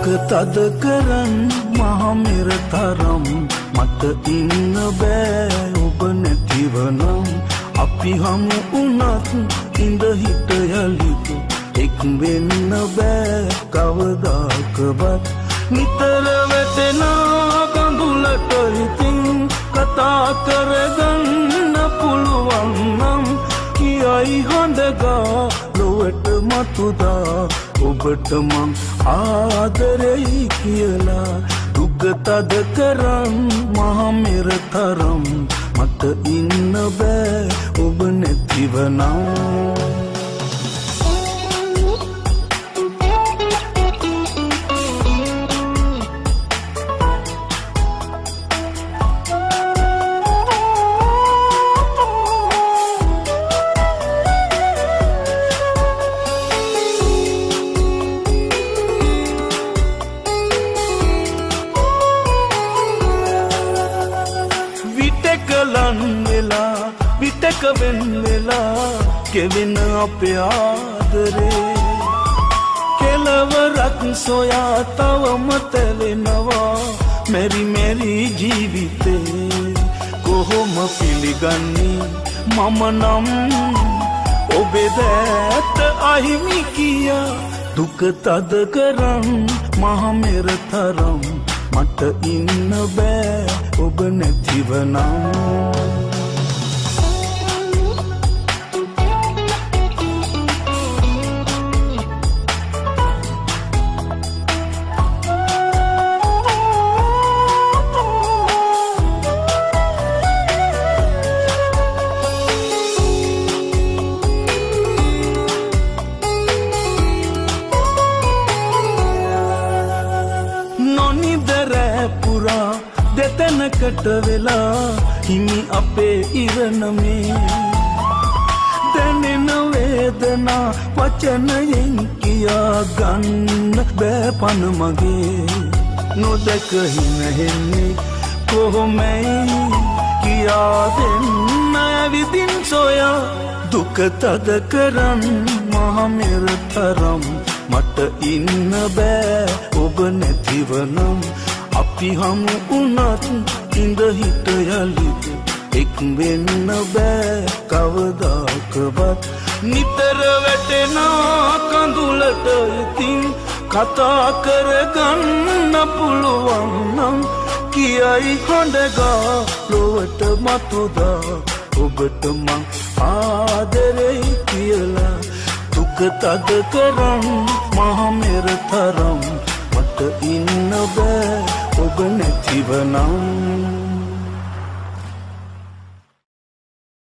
දුක තද කරන් මහ මෙර තරම් මට ඉන්න බෑ ඔබ නැතිවනම් අපි හමු උනත් ඉඳ හිට යලිත එක් වෙන්න බෑ කවදාකවත් නිතර වැටෙන කඳුලට හිතින් කතා කරගන්න පුළුවන් නම් කියයි හඬගා ලොවට මතුදා ඔබට මං ආදරෙයි කියලා දුක තද කරන් මහ මෙර තරම් මට ඉන්න බෑ ඔබ නැතිවනම් විටක වෙන් වෙලා කෙවෙන අපේ ආදරේ කෙලවරක් සොයා තවම තැලෙනවා මෙරි මෙරි ජීවිතේ කොහොම පිළිගන්නේ මම නම් ඔබේ දැත අහිමි කියා දුක තද කරන් මහ මෙර තරම් මට ඉන්න බෑ ඔබ නැතිවනම් දෙතනකට වෙලා හිමි අපේ ඉරණමේ දැනෙන වේදනා වචනයෙන් කියා ගන්න බෑ පන මගේ නොදැක හිනහෙන්නේ කොහොමයි කියා දෙන්න ඇවිදින් සොයා දුක තද කරන් මහ මෙර තරම් මට ඉන්න බෑ ඔබ නැතිවනම් අපි හමු උනත් ඉඳ හිට යලිත එක් වෙන්න බෑ කවදාකවත් නිතර වැටෙන කඳුලට ඉතින් කතා කරගන්න පුළුවන් නම් කියයි හඬගා ලොවට මතුදා ඔබට මං ආදරෙයි කියලා දුක තද කරන් මහ මෙර තරම් මට ඉන්න බෑ ඔබ නැතිවනම්